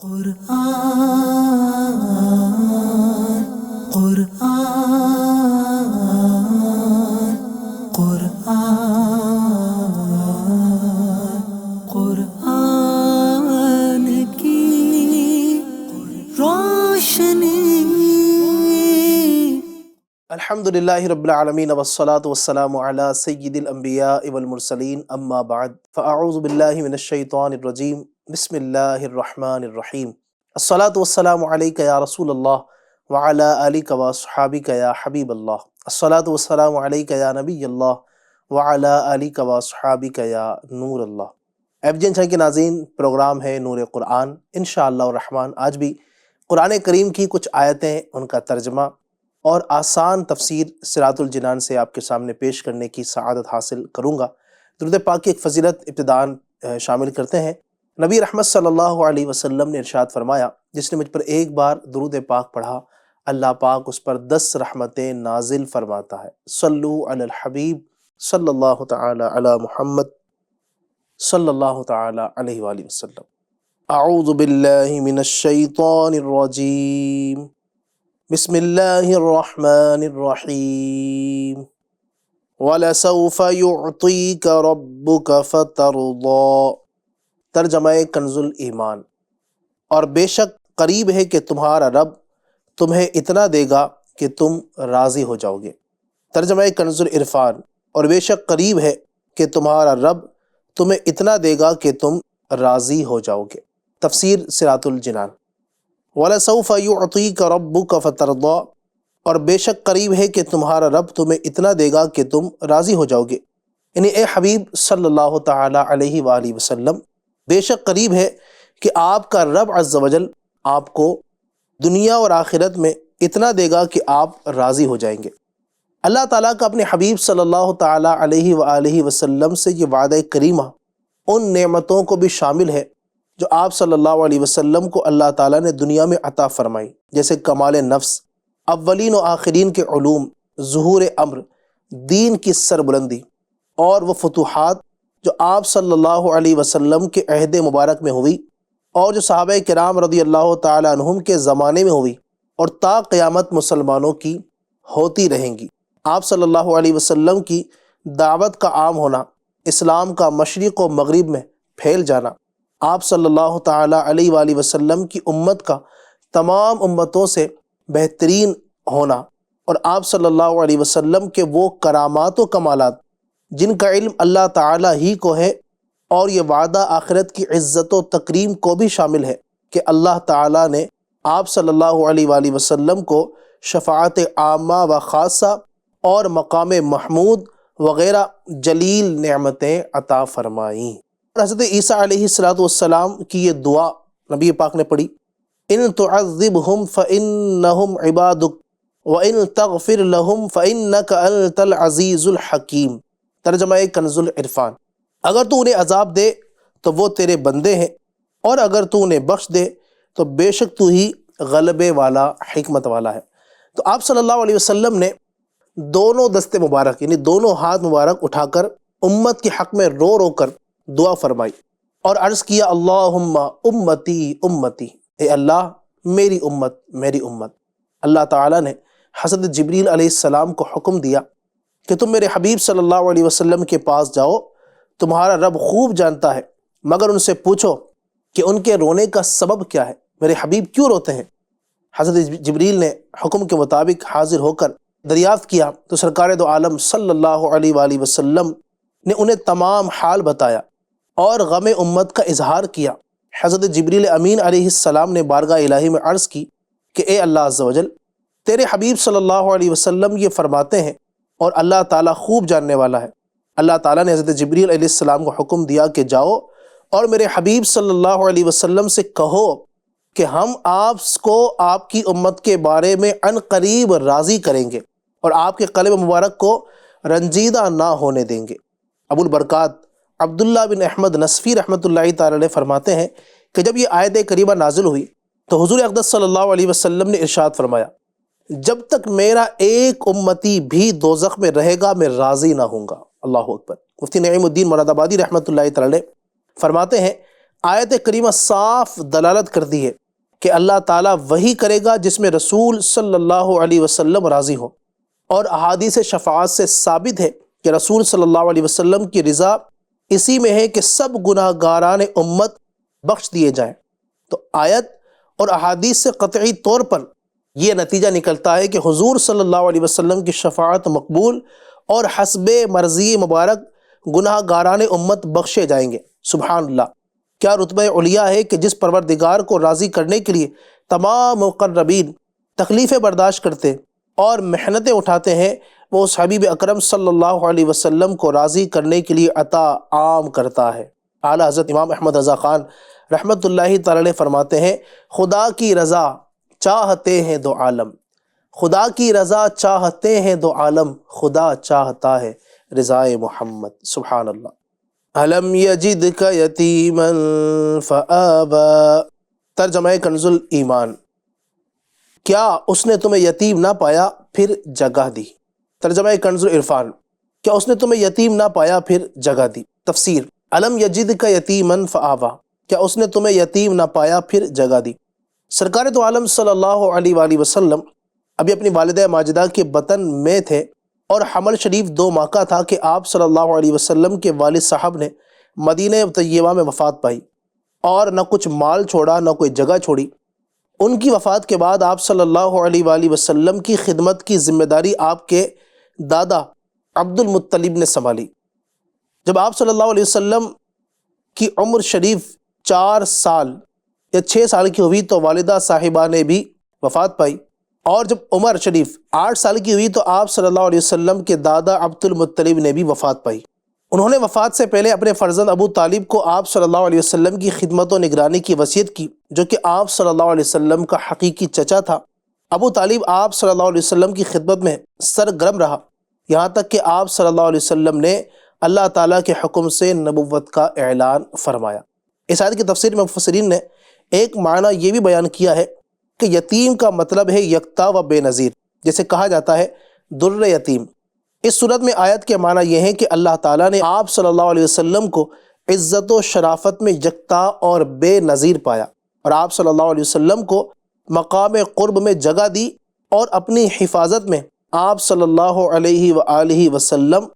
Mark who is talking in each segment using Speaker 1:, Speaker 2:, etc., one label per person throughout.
Speaker 1: قرآن قرآن قرآن قرآن کی روشنی۔
Speaker 2: الحمدللہ رب العالمین والصلاة والسلام علی سید الانبیاء والمرسلین، اما بعد فاعوذ باللہ من الشیطان الرجیم، بسم اللہ الرحمن الرحیم۔ الصلاة والسلام علیک یا رسول اللہ وعلی آلک واصحابک یا حبیب اللہ۔ الصلاة والسلام علیک یا نبی اللہ وعلی آلک واصحابک یا نور اللہ۔ FGN چینل کے ناظرین، پروگرام ہے نور قرآن۔ انشاءاللہ الرحمن آج بھی قرآن کریم کی کچھ آیتیں، ان کا ترجمہ اور آسان تفسیر صراط الجنان سے آپ کے سامنے پیش کرنے کی سعادت حاصل کروں گا۔ درود پاک کی ایک فضیلت ابتداً شامل کرتے ہیں۔ نبی رحمت صلی اللہ علیہ وسلم نے ارشاد فرمایا، جس نے مجھ پر ایک بار درود پاک پڑھا، اللہ پاک اس پر 10 رحمتیں نازل فرماتا ہے۔ صلو علی الحبیب صلی اللہ تعالی علی محمد صلی اللہ تعالی علیہ وآلہ وسلم۔ اعوذ باللہ من الشیطان الرجیم، بسم اللہ الرحمن الرحیم۔ وَلَسَوْفَ يُعْطِيكَ رَبُّكَ فَتَرْضَىٰ۔ ترجمہ کنز الایمان، اور بے شک قریب ہے کہ تمہارا رب تمہیں اتنا دے گا کہ تم راضی ہو جاؤ گے۔ ترجمہ کنز العرفان، اور بے شک قریب ہے کہ تمہارا رب تمہیں اتنا دے گا کہ تم راضی ہو جاؤ گے۔ تفسیر صراط الجنان۔ وَلَسَوْفَ يُعْطِيكَ رَبُّكَ فَتَرْضَىٰ، اور بے شک قریب ہے کہ تمہارا رب تمہیں اتنا دے گا کہ تم راضی ہو جاؤ گے، یعنی اے حبیب صلی اللہ تعالی علیہ وآلہ وسلم، بے شک قریب ہے کہ آپ کا رب عز و جل آپ کو دنیا اور آخرت میں اتنا دے گا کہ آپ راضی ہو جائیں گے۔ اللہ تعالیٰ کا اپنے حبیب صلی اللہ تعالی علیہ وآلہ وسلم سے یہ وعدہ کریمہ ان نعمتوں کو بھی شامل ہے جو آپ صلی اللہ علیہ وسلم کو اللہ تعالیٰ نے دنیا میں عطا فرمائی، جیسے کمال نفس، اولین و آخرین کے علوم، ظہور امر، دین کی سربلندی، اور وہ فتوحات جو آپ صلی اللہ علیہ وسلم کے عہد مبارک میں ہوئی اور جو صحابہ کرام رضی اللہ تعالی عنہم کے زمانے میں ہوئی اور تا قیامت مسلمانوں کی ہوتی رہیں گی۔ آپ صلی اللہ علیہ وسلم کی دعوت کا عام ہونا، اسلام کا مشرق و مغرب میں پھیل جانا، آپ صلی اللہ تعالی علیہ وآلہ وسلم کی امت کا تمام امتوں سے بہترین ہونا، اور آپ صلی اللہ علیہ وسلم کے وہ کرامات و کمالات جن کا علم اللہ تعالی ہی کو ہے، اور یہ وعدہ آخرت کی عزت و تکریم کو بھی شامل ہے کہ اللہ تعالی نے آپ صلی اللہ علیہ وآلہ وسلم کو شفاعت عامہ و خاصہ اور مقام محمود وغیرہ جلیل نعمتیں عطا فرمائیں۔ حضرت عیسیٰ علیہ السلام کی یہ دعا نبی پاک نے پڑھی، ان تعذبہم فإنہم عبادک وإن تغفر لہم فإنک انت العزیز الحکیم۔ ترجمہ کنز العرفان، اگر تو انہیں عذاب دے تو وہ تیرے بندے ہیں، اور اگر تو انہیں بخش دے تو بے شک تو ہی غلبے والا، حکمت والا ہے۔ تو آپ صلی اللہ علیہ وسلم نے دونوں دستے مبارک، یعنی دونوں ہاتھ مبارک اٹھا کر امت کے حق میں رو رو کر دعا فرمائی اور عرض کیا، اللہم امتی امتی، اے اللہ میری امت میری امت۔ اللہ تعالیٰ نے حضرت جبریل علیہ السلام کو حکم دیا کہ تم میرے حبیب صلی اللہ علیہ وسلم کے پاس جاؤ، تمہارا رب خوب جانتا ہے، مگر ان سے پوچھو کہ ان کے رونے کا سبب کیا ہے، میرے حبیب کیوں روتے ہیں؟ حضرت جبریل نے حکم کے مطابق حاضر ہو کر دریافت کیا تو سرکار دو عالم صلی اللہ علیہ وآلہ وسلم نے انہیں تمام حال بتایا اور غم امت کا اظہار کیا۔ حضرت جبریل امین علیہ السلام نے بارگاہ الہی میں عرض کی کہ اے اللہ عز و جل، تیرے حبیب صلی اللہ علیہ وسلم یہ فرماتے ہیں اور اللہ تعالیٰ خوب جاننے والا ہے۔ اللہ تعالیٰ نے حضرت جبریل علیہ السلام کو حکم دیا کہ جاؤ اور میرے حبیب صلی اللہ علیہ وسلم سے کہو کہ ہم آپ کو آپ کی امت کے بارے میں عن قریب راضی کریں گے اور آپ کے قلب مبارک کو رنجیدہ نہ ہونے دیں گے۔ ابو البرکات عبداللہ بن احمد نصفی رحمۃ اللہ تعالی علیہ فرماتے ہیں کہ جب یہ آیت کریمہ نازل ہوئی تو حضور اقدس صلی اللہ علیہ وسلم نے ارشاد فرمایا، جب تک میرا ایک امتی بھی دوزخ میں رہے گا میں راضی نہ ہوں گا۔ اللہ اکبر۔ مفتی نعیم الدین مراد آبادی رحمۃ اللہ تعالی علیہ فرماتے ہیں، آیت کریمہ صاف دلالت کرتی ہے کہ اللہ تعالیٰ وہی کرے گا جس میں رسول صلی اللہ علیہ وسلم راضی ہو، اور احادیث شفاعت سے ثابت ہے کہ رسول صلی اللہ علیہ وسلم کی رضا اسی میں ہے کہ سب گناہ گاران امت بخش دیے جائیں۔ تو آیت اور احادیث سے قطعی طور پر یہ نتیجہ نکلتا ہے کہ حضور صلی اللہ علیہ وسلم کی شفاعت مقبول اور حسب مرضی مبارک گناہ گاران امت بخشے جائیں گے۔ سبحان اللہ، کیا رتبہ علیٰ ہے کہ جس پروردگار کو راضی کرنے کے لیے تمام مقربین تکلیفیں برداشت کرتے اور محنتیں اٹھاتے ہیں، وہ اس حبیب اکرم صلی اللہ علیہ وسلم کو راضی کرنے کے لیے عطا عام کرتا ہے۔ اعلیٰ حضرت امام احمد رضا خان رحمۃ اللہ تعالی علیہ فرماتے ہیں، خدا کی رضا چاہتے ہیں دو عالم، خدا کی رضا چاہتے ہیں دو عالم، خدا چاہتا ہے رضائے محمد۔ سبحان اللہ۔ الم یجدک یتیما فآبا، ترجمہ کنز الایمان، کیا اس نے تمہیں یتیم نہ پایا پھر جگہ دی۔ ترجمہ کنز العرفان، کیا اس نے تمہیں یتیم نہ پایا پھر جگہ دی۔ تفسیر، الم یجدک یتیما فآبا، کیا اس نے تمہیں یتیم نہ پایا پھر جگہ دی۔ سرکار تو عالم صلی اللہ علیہ وآلہ وسلم ابھی اپنی والدہ ماجدہ کے بطن میں تھے، اور حمل شریف 2 ماہ کا تھا کہ آپ صلی اللہ علیہ وسلم کے والد صاحب نے مدینہ طیبہ میں وفات پائی، اور نہ کچھ مال چھوڑا نہ کوئی جگہ چھوڑی۔ ان کی وفات کے بعد آپ صلی اللہ علیہ وآلہ وسلم کی خدمت کی ذمہ داری آپ کے دادا عبد المطلب نے سنبھالی۔ جب آپ صلی اللہ علیہ وسلم کی عمر شریف 4 سال یا 6 سال کی ہوئی تو والدہ صاحبہ نے بھی وفات پائی، اور جب عمر شریف 8 سال کی ہوئی تو آپ صلی اللہ علیہ وسلم کے دادا عبد المطلب نے بھی وفات پائی۔ انہوں نے وفات سے پہلے اپنے فرزند ابو طالب کو آپ صلی اللہ علیہ وسلم کی خدمت و نگرانی کی وصیت کی، جو کہ آپ صلی اللہ علیہ وسلم کا حقیقی چچا تھا۔ ابو طالب آپ صلی اللہ علیہ وسلم کی خدمت میں سرگرم رہا، یہاں تک کہ آپ صلی اللہ علیہ وسلم نے اللہ تعالیٰ کے حکم سے نبوت کا اعلان فرمایا۔ اس آیت کی تفسیر میں مفسرین نے ایک معنی یہ بھی بیان کیا ہے کہ یتیم کا مطلب ہے یکتا و بے نظیر، جیسے کہا جاتا ہے در یتیم۔ اس صورت میں آیت کے معنی یہ ہے کہ اللہ تعالیٰ نے آپ صلی اللہ علیہ وسلم کو عزت و شرافت میں یکتا اور بے نظیر پایا، اور آپ صلی اللہ علیہ وسلم کو مقام قرب میں جگہ دی، اور اپنی حفاظت میں آپ صلی اللہ علیہ وآلہ وسلم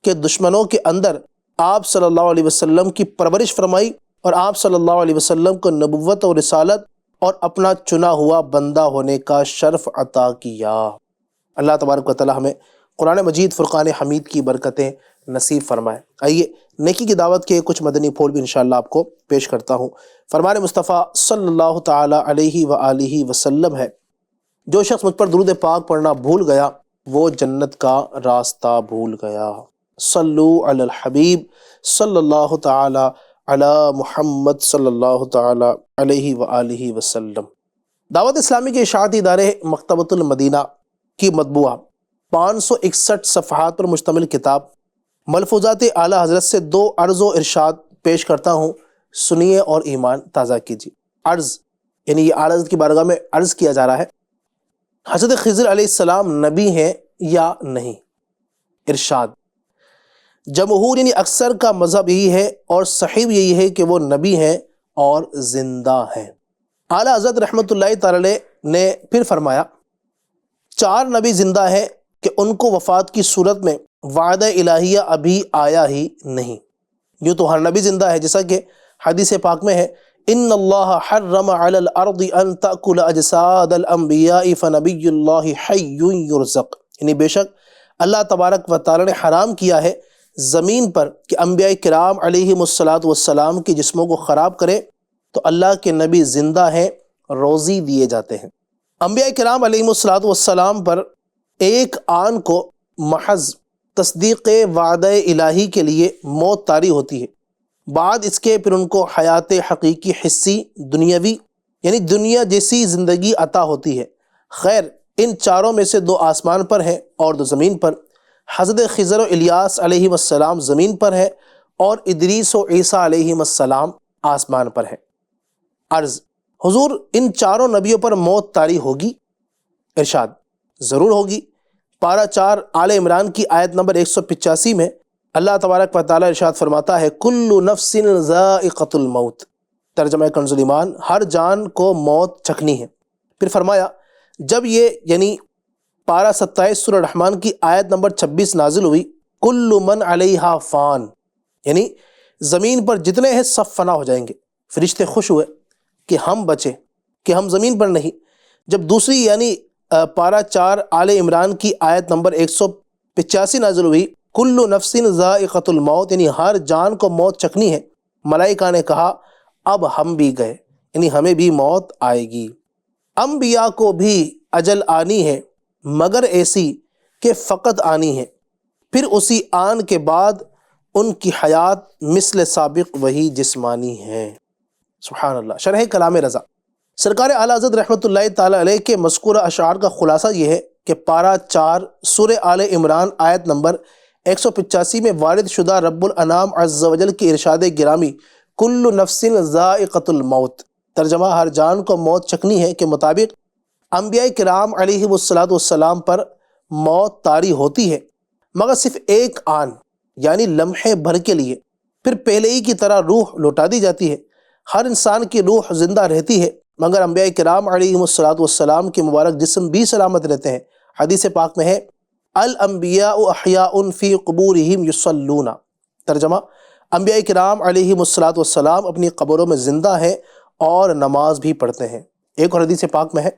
Speaker 2: کے دشمنوں کے اندر آپ صلی اللہ علیہ وسلم کی پرورش فرمائی، اور آپ صلی اللہ علیہ وسلم کو نبوت اور رسالت اور اپنا چنا ہوا بندہ ہونے کا شرف عطا کیا۔ اللہ تبارک و تعالی ہمیں قرآن مجید فرقان حمید کی برکتیں نصیب فرمائے۔ آئیے نیکی کی دعوت کے کچھ مدنی پھول بھی انشاءاللہ آپ کو پیش کرتا ہوں۔ فرمان مصطفیٰ صلی اللہ تعالی علیہ وآلہ وسلم ہے، جو شخص مجھ پر درود پاک پڑھنا بھول گیا وہ جنت کا راستہ بھول گیا۔ صلو علی الحبیب صلی اللہ تعالی علی محمد صلی اللہ تعالی علیہ وآلہ وسلم۔ دعوت اسلامی کے اشاعتی ادارے مکتبۃ المدینہ کی مطبوعہ 561 صفحات پر مشتمل کتاب ملفوظات اعلیٰ حضرت سے 2 عرض و ارشاد پیش کرتا ہوں، سنیے اور ایمان تازہ کیجیے۔ عرض یعنی یہ اعلیٰ حضرت کی بارگاہ میں عرض کیا جا رہا ہے، حضرت خضر علیہ السلام نبی ہیں یا نہیں؟ ارشاد، جمہور یعنی اکثر کا مذہب یہی ہے اور صحیح یہی ہے کہ وہ نبی ہیں اور زندہ ہیں۔ اعلیٰ حضرت رحمۃ اللہ تعالی نے پھر فرمایا، 4 نبی زندہ ہیں کہ ان کو وفات کی صورت میں وعدہ الہیہ ابھی آیا ہی نہیں۔ یوں تو ہر نبی زندہ ہے، جیسا کہ حدیث پاک میں ہے، ان اللہ حرم علی الارض ان تأکل اجساد الانبیاء فنبی اللہ حی یرزق، یعنی بے شک اللہ تبارک و تعالی نے حرام کیا ہے زمین پر کہ انبیاء کرام علیہم الصلاۃ والسلام کے جسموں کو خراب کرے، تو اللہ کے نبی زندہ ہیں، روزی دیے جاتے ہیں۔ انبیاء کرام علیہم الصلاۃ والسلام پر ایک آن کو محض تصدیق وعدہ الہی کے لیے موت طاری ہوتی ہے، بعد اس کے پھر ان کو حیات حقیقی حصی دنیاوی یعنی دنیا جیسی زندگی عطا ہوتی ہے۔ خیر، ان چاروں میں سے 2 آسمان پر ہیں اور 2 زمین پر۔ حضرت خضر و الیاس علیہ السلام زمین پر ہے اور ادریس و عیسیٰ علیہ السلام آسمان پر ہے۔ عرض، حضور ان چاروں نبیوں پر موت طاری ہوگی؟ ارشاد، ضرور ہوگی۔ پارہ 4 آل عمران کی آیت نمبر 185 میں اللہ تبارک و تعالی ارشاد فرماتا ہے، کل نفس ذائقۃ الموت، ترجمہ کنز ایمان، ہر جان کو موت چکھنی ہے۔ پھر فرمایا جب یہ یعنی پارہ 27 سورہ رحمان کی آیت نمبر 26 نازل ہوئی، کل من علیہا فان، یعنی زمین پر جتنے ہیں سب فنا ہو جائیں گے، فرشتے خوش ہوئے کہ ہم بچے، کہ ہم زمین پر نہیں۔ جب دوسری یعنی پارہ 4 آل عمران کی آیت نمبر 185 نازل ہوئی، کل نفس ذائقۃ الموت، یعنی ہر جان کو موت چکھنی ہے، ملائکہ نے کہا اب ہم بھی گئے، یعنی ہمیں بھی موت آئے گی۔ انبیاء کو بھی اجل آنی ہے، مگر ایسی کہ فقط آنی ہے، پھر اسی آن کے بعد ان کی حیات مثل سابق وہی جسمانی ہے۔ سبحان اللہ۔ شرح کلام رضا، سرکار اعلیٰ حضرت رحمۃ اللہ تعالیٰ علیہ کے مذکورہ اشعار کا خلاصہ یہ ہے کہ پارہ 4 سورہ آل عمران آیت نمبر 185 میں وارد شدہ رب الانام عز و جل کی ارشاد گرامی کل نفس ذائقۃ الموت، ترجمہ ہر جان کو موت چکھنی ہے، کے مطابق انبیاء کرام علیہ والسلام پر موت طاری ہوتی ہے، مگر صرف ایک آن یعنی لمحے بھر کے لیے، پھر پہلے ہی کی طرح روح لوٹا دی جاتی ہے۔ ہر انسان کی روح زندہ رہتی ہے، مگر انبیاء کرام علیہ والسلام کے مبارک جسم بھی سلامت رہتے ہیں۔ حدیث پاک میں ہے الانبیاء احیاء فی قبورہم یصلون، ترجمہ انبیاء کرام علیہ والسلام اپنی قبروں میں زندہ ہیں اور نماز بھی پڑھتے ہیں۔ ایک اور حدیث پاک میں ہے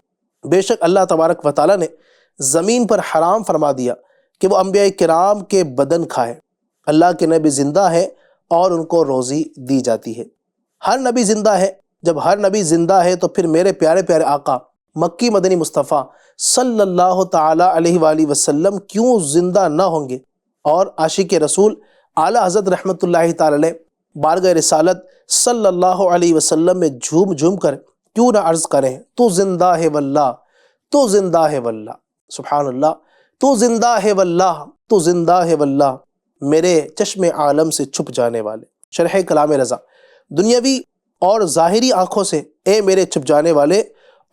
Speaker 2: بے شک اللہ تبارک و تعالیٰ نے زمین پر حرام فرما دیا کہ وہ انبیاء کرام کے بدن کھائے۔ اللہ کے نبی زندہ ہے اور ان کو روزی دی جاتی ہے۔ ہر نبی زندہ ہے، جب ہر نبی زندہ ہے تو پھر میرے پیارے پیارے آقا مکی مدنی مصطفیٰ صلی اللہ تعالی علیہ وآلہ وسلم کیوں زندہ نہ ہوں گے؟ اور عاشق رسول اعلیٰ حضرت رحمۃ اللہ تعالی علیہ بارگاہ رسالت صلی اللہ علیہ وسلم میں جھوم جھوم کر کیوں نہ عرض کریں تو زندہ ہے واللہ، تو زندہ ہے واللہ، سبحان اللہ، تو زندہ ہے واللہ، تو زندہ ہے واللہ، میرے چشم عالم سے چھپ جانے والے۔ شرح کلام رضا، دنیاوی اور ظاہری آنکھوں سے اے میرے چھپ جانے والے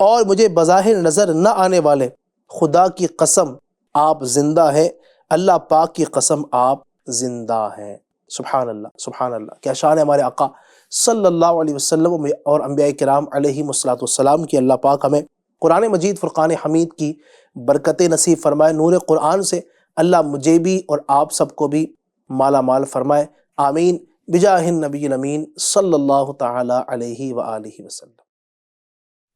Speaker 2: اور مجھے بظاہر نظر نہ آنے والے، خدا کی قسم آپ زندہ ہیں، اللہ پاک کی قسم آپ زندہ ہیں۔ سبحان اللہ، سبحان اللہ، کیا شان ہے ہمارے آقا صلی اللہ علیہ وسلم اور انبیاء کرام علیہ السلام کی۔ اللہ پاک ہمیں قرآن مجید فرقان حمید کی برکت نصیب فرمائے، نور قرآن سے اللہ مجھے بھی اور آپ سب کو بھی مالا مال فرمائے، آمین، بجاہ النبی الامین صلی اللہ تعالی علیہ وآلہ وسلم۔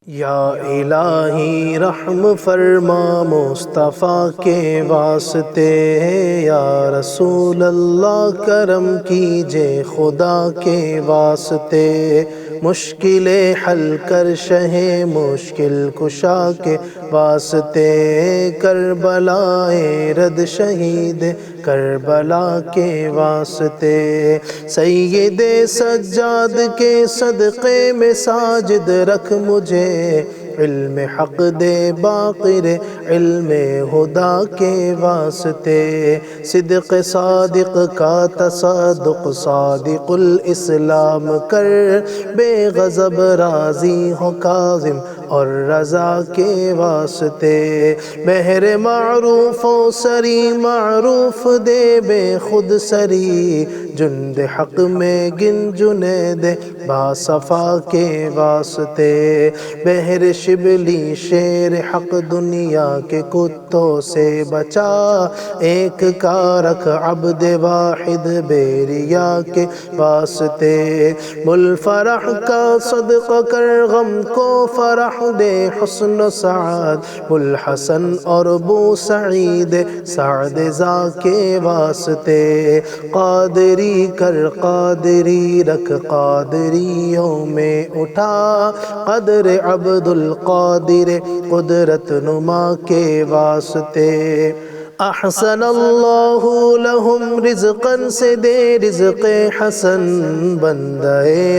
Speaker 2: یا الہی رحم فرما مصطفیٰ کے واسطے، یا رسول اللہ کرم کیجے خدا کے واسطے، مشکلیں حل کر شہ مشکل کشا کے واسطے، کربلائے رد شہید کربلا کے واسطے، سید سجاد کے صدقے میں ساجد رکھ مجھے، علم حق دے باقر علم خدا کے واسطے، صدق صادق کا تصدق صادق الاسلام کر، بے غضب راضی ہو کاظم اور رضا کے واسطے، مہر معروف و سری معروف دے بے خود سری، جند حق میں گن جنید باصفا کے واسطے، بہر شبلی شیر حق دنیا کے کتوں سے بچا، ایک کا رکھ عبد واحد بیریا کے واسطے، ملفرح کا صدقہ کر غم کو فرح دے، حسن و سعاد الحسن اور بو سعید سعد ذا کے واسطے، قادری کر قادری رکھ قادریوں میں اٹھا، قدر عبد القادر قدرت نما کے واسطے، احسن اللہ لہم رزقا سے دے رزق حسن، بندہ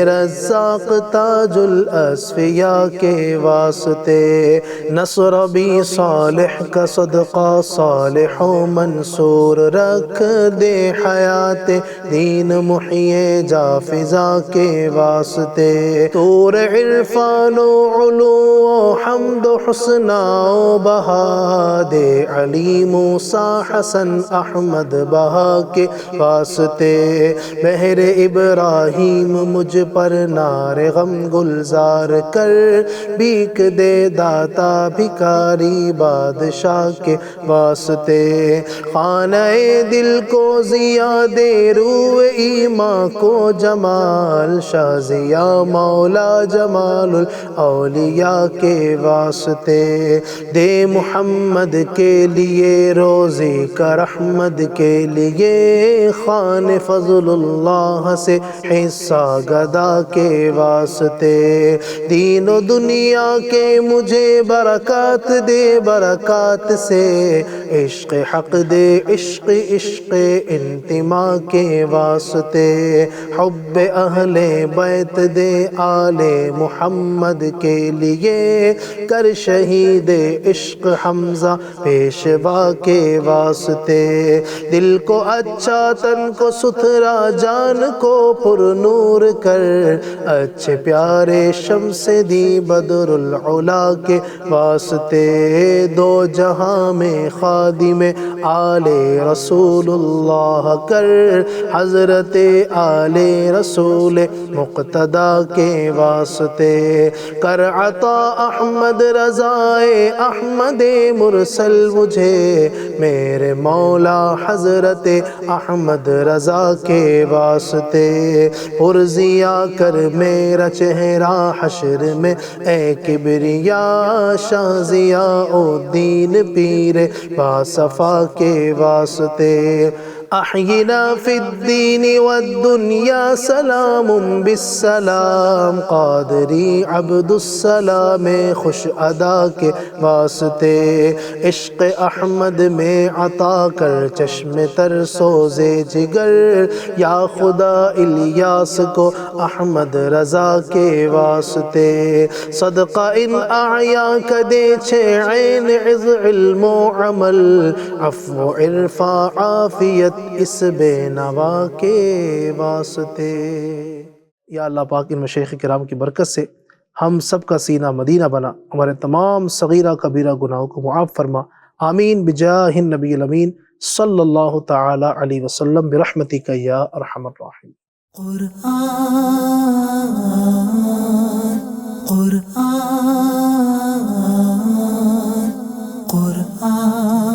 Speaker 2: رزاق تاج الاسفیاء کے واسطے، نصر بھی صالح کا صدقہ صالح و منصور رکھ دے، حیات دین محیے جا فضا کے واسطے، طور عرفان و علو و حمد و حسنا و بہا دے، علی موسیٰ حسن احمد بہا کے واسطے، مہر ابراہیم مجھ پر نار غم گلزار کر، بھیک دے داتا بھکاری بادشاہ کے واسطے، خانہ دل کو ضیا دے، روح ایمان کو جمال، شاہ ضیا مولا جمال الاولیاء کے واسطے، دے محمد کے لیے روزی کا رحمت کے لیے، خان فضل اللہ سے حصہ گدا کے واسطے، دین و دنیا کے مجھے برکات دے، برکات سے عشق حق دے، عشق عشق انتماء کے واسطے، حب اہل بیت دے، آل محمد کے لیے، کر شہید عشق حمزہ پیشوا کے واسطے، دل کو اچھا تن کو ستھرا جان کو پر نور کر، اچھے پیارے شمس دی بدر العلا کے واسطے، دو جہاں میں خادم آل رسول اللہ کر، حضرت آل رسول مقتدی کے واسطے، کر عطا احمد رضائے احمد مرسل مجھے، میرے مولا حضرت احمد رضا کے واسطے، پرزیا کر میرا چہرہ حشر میں اے کبریاء، شاہ ضیاء الدین پیر باصفا کے واسطے، احینا فی الدین والدنیا سلام بالسلام، قادری عبد السلام خوش ادا کے واسطے، عشق احمد میں عطا کر چشم تر سوزے جگر، یا خدا الیاس کو احمد رضا کے واسطے، صدقہ ان اعیاں کا دے چھ عین عز علم و عمل، عفو عرفاں عافیت اس بے نوا کے واسطے۔ یا اللہ پاک ان مشایخ کرام کی برکت سے ہم سب کا سینہ مدینہ بنا، ہمارے تمام صغیرہ کبیرہ گناہوں کو معاف فرما، آمین بجاہ النبی الامین صلی اللہ تعالی علیہ وسلم برحمتک یا ارحم الراحمین۔
Speaker 1: قرآن قرآن قرآن